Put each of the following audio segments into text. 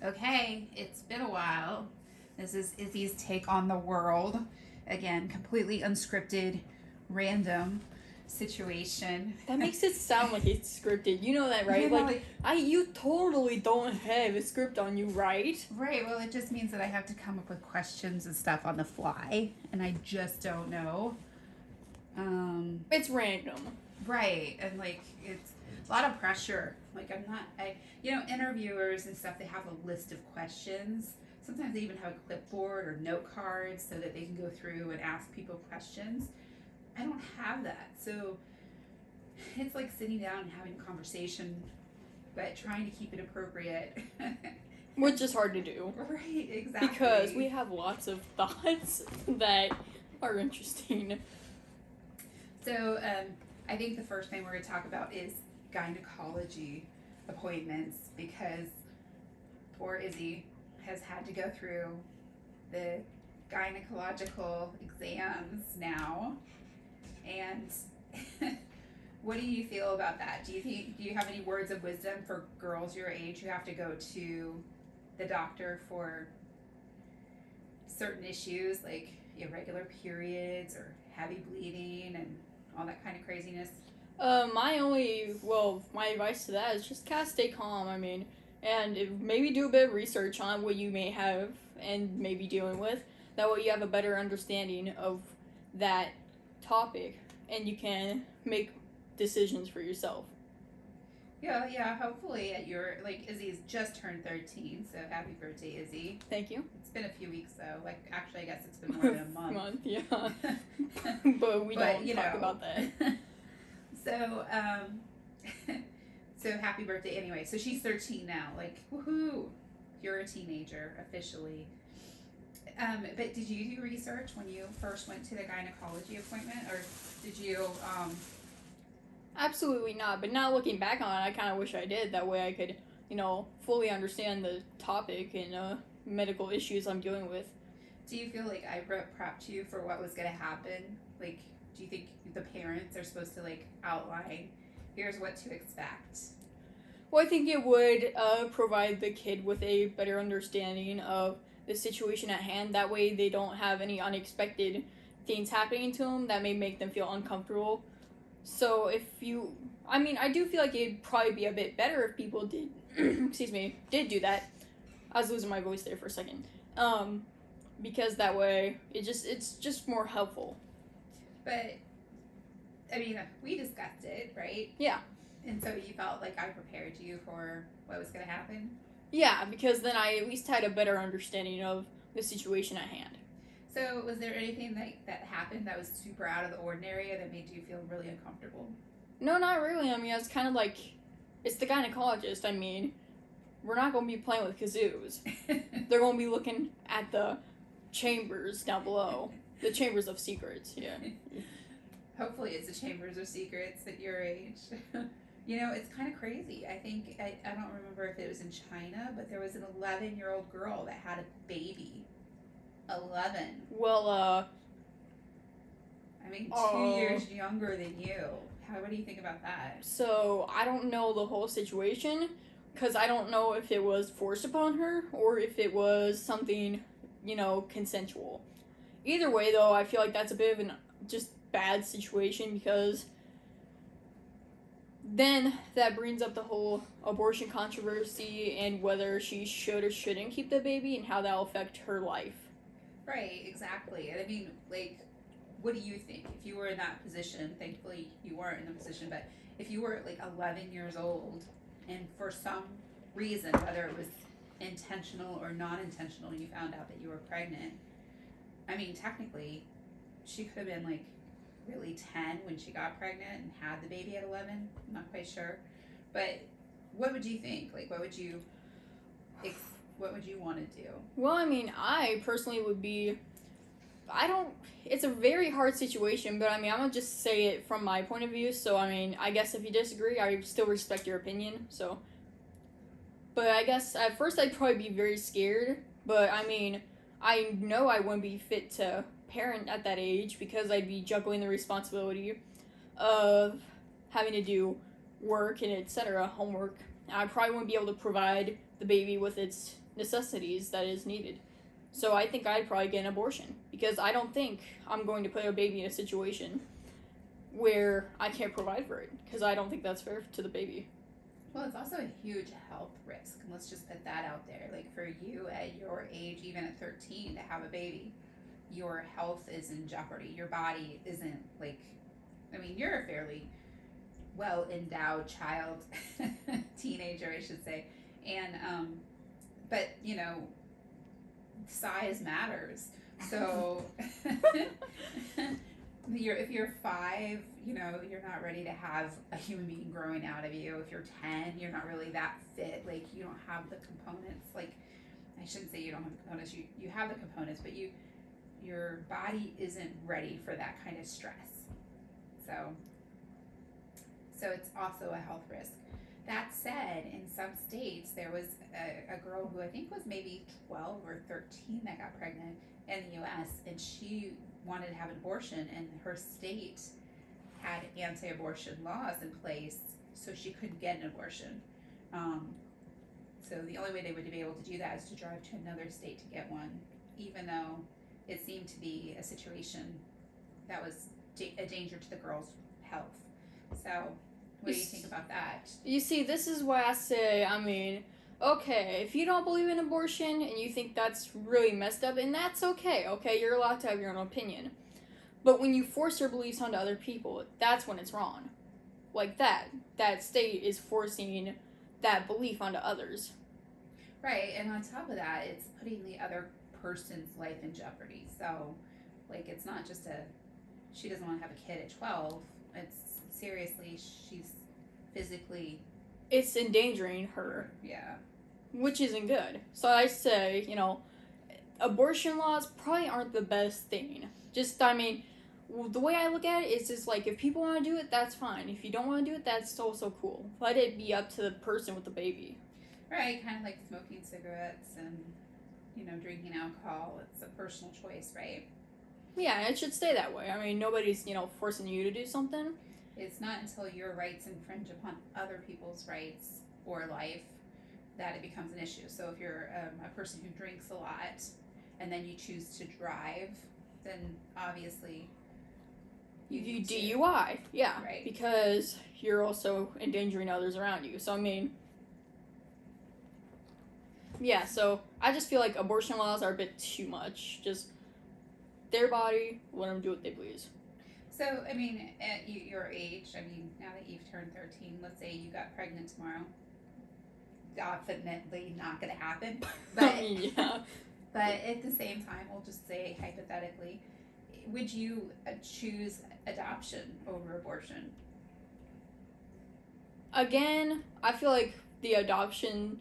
Okay, it's been a while. This is Izzy's take on the world. Again, completely unscripted, random situation. That makes it sound like it's scripted. You know that, right? You know, like, You totally don't have a script on you, right? right, well, it just means that I have to come up with questions and stuff on the fly, and I just don't know. It's random. Right, and like, it's a lot of pressure. Like, interviewers and stuff, they have a list of questions. Sometimes they even have a clipboard or note cards so that they can go through and ask people questions. I don't have that. So it's like sitting down and having a conversation, but trying to keep it appropriate. Which is hard to do. Right, exactly. Because we have lots of thoughts that are interesting. So I think the first thing we're going to talk about is gynecology appointments, because poor Izzy has had to go through the gynecological exams now. And what do you feel about that? Do you have any words of wisdom for girls your age who have to go to the doctor for certain issues like irregular periods or heavy bleeding and all that kind of craziness? My advice to that is just kind of stay calm. And maybe do a bit of research on what you may have and may be dealing with. That way you have a better understanding of that topic and you can make decisions for yourself. Yeah, hopefully Izzy's just turned 13, so happy birthday, Izzy. Thank you. It's been a few weeks though. Like, actually, I guess it's been more than a month. Yeah. But we don't talk about that. So, so happy birthday anyway. So she's 13 now. Like, woohoo! You're a teenager officially. But did you do research when you first went to the gynecology appointment, or did you? Absolutely not. But now looking back on it, I kind of wish I did. That way I could, fully understand the topic and medical issues I'm dealing with. Do you feel like I prepped you for what was going to happen? Like, do you think the parents are supposed to outline, here's what to expect? Well, I think it would provide the kid with a better understanding of the situation at hand. That way they don't have any unexpected things happening to them that may make them feel uncomfortable. So I do feel like it'd probably be a bit better if people did, did do that. I was losing my voice there for a second. Because that way it's just more helpful. But, we discussed it, right? Yeah. And so you felt like I prepared you for what was going to happen? Yeah, because then I at least had a better understanding of the situation at hand. So was there anything that happened that was super out of the ordinary that made you feel really uncomfortable? No, not really. It's kind of like, it's the gynecologist. We're not going to be playing with kazoos. They're going to be looking at the chambers down below. The chambers of secrets, yeah. Hopefully it's the chambers of secrets at your age. It's kind of crazy. I think, I don't remember if it was in China, but there was an 11-year-old girl that had a baby. 11. Well, 2 years younger than you. What do you think about that? So, I don't know the whole situation, because I don't know if it was forced upon her, or if it was something, consensual. Either way, though, I feel like that's a bit of an just bad situation, because then that brings up the whole abortion controversy and whether she should or shouldn't keep the baby and how that'll affect her life. Right, exactly. And what do you think? If you were in that position, thankfully you weren't in the position, but if you were 11 years old and for some reason, whether it was intentional or non-intentional, you found out that you were pregnant, technically she could have been really 10 when she got pregnant and had the baby at 11. I'm not quite sure. But what would you think? What would you want to do? Well, I personally would be, it's a very hard situation, but I'm going to just say it from my point of view. So, I guess if you disagree, I still respect your opinion. So, but I guess at first I'd probably be very scared, but I know I wouldn't be fit to parent at that age because I'd be juggling the responsibility of having to do work and etc., homework. I probably wouldn't be able to provide the baby with its necessities that is needed. So I think I'd probably get an abortion because I don't think I'm going to put a baby in a situation where I can't provide for it because I don't think that's fair to the baby. Well, it's also a huge health risk. And let's just put that out there. Like for you at your age, even at 13, to have a baby, your health is in jeopardy. Your body isn't like, I mean, you're a fairly well endowed child, teenager, I should say. And, but, you know, size matters. So if you're 5, you know, you're not ready to have a human being growing out of you. If you're 10, you're not really that fit. Like you don't have the components. Like I shouldn't say you don't have the components. You have the components, but your body isn't ready for that kind of stress. So it's also a health risk. That said, in some states, there was a girl who I think was maybe 12 or 13 that got pregnant in the U.S. and she wanted to have an abortion, and her state had anti-abortion laws in place, so she couldn't get an abortion. So the only way they would be able to do that is to drive to another state to get one, even though it seemed to be a situation that was a danger to the girl's health. So what do you think about that? You see, this is why I say, I mean, okay, if you don't believe in abortion and you think that's really messed up, and that's okay, you're allowed to have your own opinion. But when you force your beliefs onto other people, that's when it's wrong. Like that state is forcing that belief onto others. Right, and on top of that, it's putting the other person's life in jeopardy. So, like, it's not just she doesn't want to have a kid at 12. It's seriously, she's physically... It's endangering her. Yeah. Which isn't good. So I say, you know, abortion laws probably aren't the best thing. Just, I mean, the way I look at it is just like, if people want to do it, that's fine. If you don't want to do it, that's also cool. Let it be up to the person with the baby. Right, kind of like smoking cigarettes and, you know, drinking alcohol. It's a personal choice, right? Yeah, it should stay that way. I mean, nobody's, you know, forcing you to do something. It's not until your rights infringe upon other people's rights or life that it becomes an issue. So if you're a person who drinks a lot and then you choose to drive, then obviously you DUI. Yeah, right. Because you're also endangering others around you. So, I mean, yeah, so I just feel like abortion laws are a bit too much. Just their body, let them do what they please. So, I mean, at your age, I mean, now that you've turned 13, let's say you got pregnant tomorrow. Definitely not going to happen. But, yeah. But at the same time, we'll just say hypothetically, would you choose adoption over abortion? Again, I feel like the adoption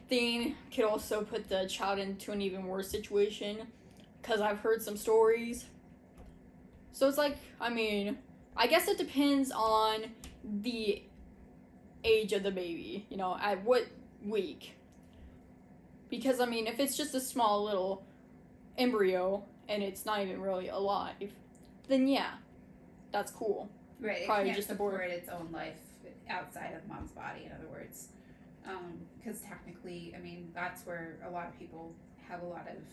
thing could also put the child into an even worse situation, because I've heard some stories. So it's like, I mean, I guess it depends on the age of the baby, you know, at what week. Because, I mean, if it's just a small little embryo and it's not even really alive, then yeah, that's cool. Right, Probably it can't just support its own life outside of mom's body, in other words. Because technically, I mean, that's where a lot of people have a lot of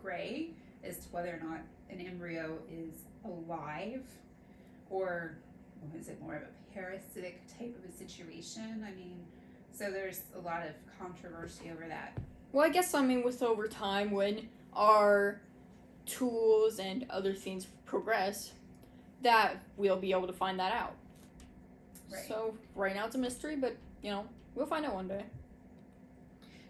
gray as to whether or not an embryo is alive, or is it more of a parasitic type of a situation? I mean, so there's a lot of controversy over that. Well, I guess, I mean, with over time, when our tools and other things progress, that we'll be able to find that out. Right. So right now it's a mystery, but, you know, we'll find out one day.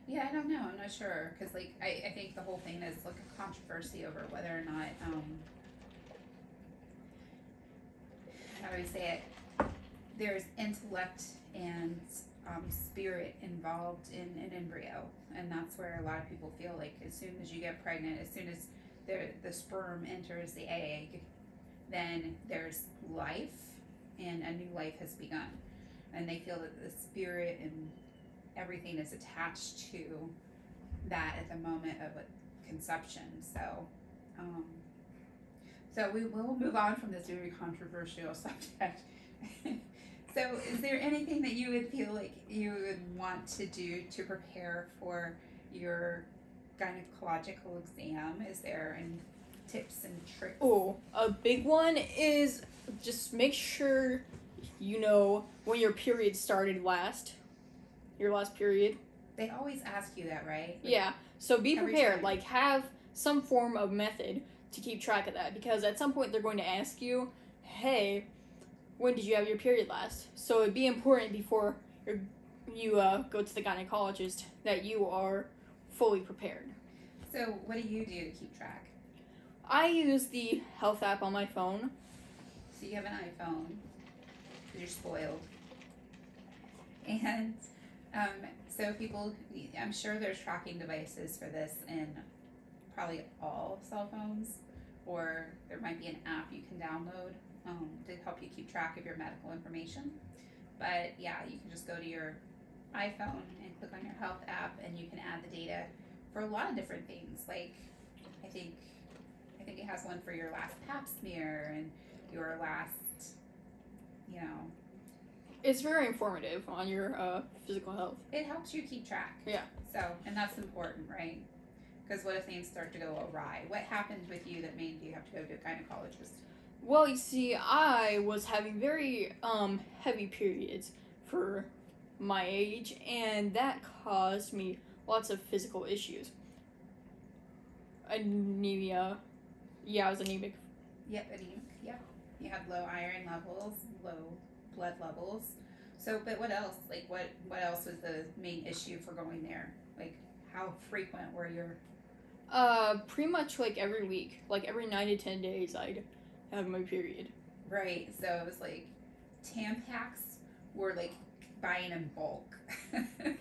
Yeah, I don't know. I'm not sure. Because, like, I think the whole thing is, like, a controversy over whether or not, how do we say it? There's intellect and spirit involved in an embryo. And that's where a lot of people feel like as soon as you get pregnant, as soon as the sperm enters the egg, then there's life and a new life has begun. And they feel that the spirit and everything is attached to that at the moment of conception. So, so we will move on from this very controversial subject. So, is there anything that you would feel like you would want to do to prepare for your gynecological exam? Is there any tips and tricks? Oh, a big one is just make sure you know when your period started last. Your last period. They always ask you that, right? Like, Yeah. So be every prepared. time. Like have some form of method to keep track of that because at some point they're going to ask you, "Hey, when did you have your period last?" So it'd be important before you go to the gynecologist that you are fully prepared. So, what do you do to keep track? I use the health app on my phone. So, you have an iPhone because you're spoiled. And so, I'm sure there's tracking devices for this in probably all cell phones, or there might be an app you can download to help you keep track of your medical information. But yeah, you can just go to your iPhone and click on your health app, and you can add the data for a lot of different things. Like, I think it has one for your last Pap smear and your last, you know, It's very informative on your physical health. it helps you keep track. Yeah. So, and that's important, right? Because what if things start to go awry? What happened with you that made you have to go to a gynecologist? Well, you see, I was having very heavy periods for my age, and that caused me lots of physical issues. Anemia. Yeah, I was anemic. Yep, anemic. Yep. You had low iron levels, low blood levels. So, but what else? Like, what else was the main issue for going there? Like, how frequent were your? Pretty much like every week, like every 9 to 10 days, I'd have my period. Right. So it was like Tampax were like buying in bulk.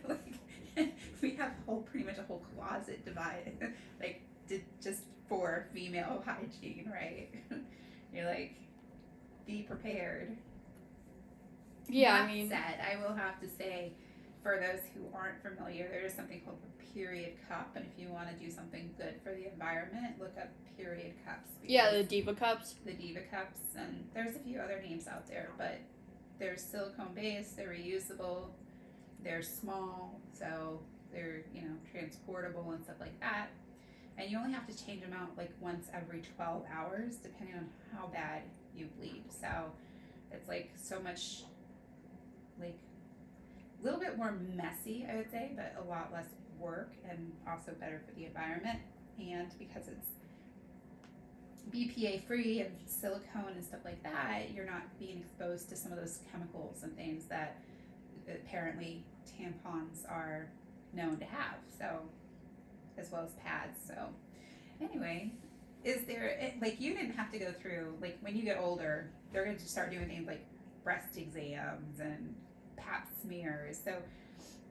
Like we have pretty much a whole closet divided, like just for female hygiene, right? You're like, be prepared. Yeah, That I mean, said, I will have to say, for those who aren't familiar, there is something called the period cup, and if you want to do something good for the environment, look up period cups. yeah, the Diva cups. The Diva cups, and there's a few other names out there, but they're silicone based, they're reusable, they're small, so they're transportable and stuff like that. And you only have to change them out like once every 12 hours, depending on how bad you bleed. So it's like so much, like a little bit more messy, I would say, but a lot less work and also better for the environment. And because it's BPA free and silicone and stuff like that, you're not being exposed to some of those chemicals and things that apparently tampons are known to have. So, as well as pads. So, anyway, is there like you didn't have to go through like when you get older, they're going to start doing things like breast exams and Pap smears. So,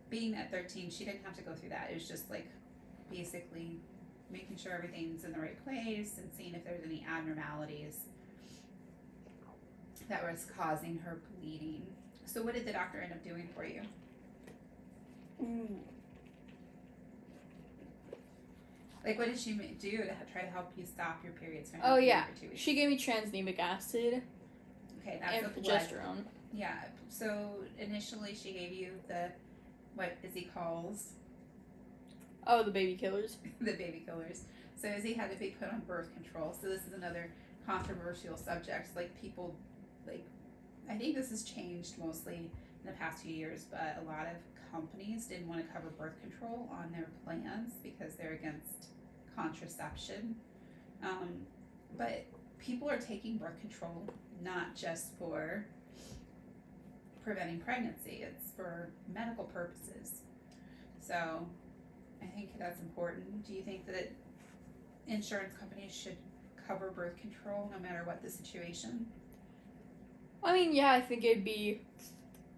being at 13, she didn't have to go through that. It was just like basically making sure everything's in the right place and seeing if there's any abnormalities that was causing her bleeding. So what did the doctor end up doing for you? Ooh. Like what did she do to try to help you stop your periods from Oh, happening yeah. for 2 weeks? She gave me tranexamic acid Okay, that's and a blood. progesterone. Yeah. So initially she gave you the what Izzy calls Oh, the baby killers. the baby killers. So Izzy had to be put on birth control. So this is another controversial subject. Like people, like I think this has changed mostly in the past few years, but a lot of companies didn't want to cover birth control on their plans because they're against contraception. But people are taking birth control not just for preventing pregnancy; it's for medical purposes. So I think that's important. Do you think that insurance companies should cover birth control no matter what the situation? I mean, yeah, I think it'd be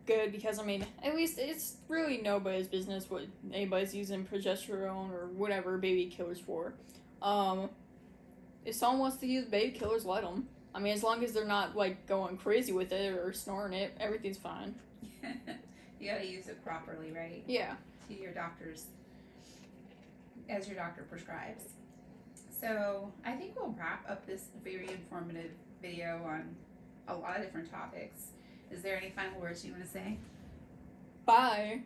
good because, I mean, at least it's really nobody's business what anybody's using progesterone or whatever baby killers for. If someone wants to use baby killers, let them. I mean, as long as they're not, like, going crazy with it or snoring it, everything's fine. You gotta use it properly, right? Yeah. To your doctor's, as your doctor prescribes. So I think we'll wrap up this very informative video on a lot of different topics. Is there any final words you want to say? Bye.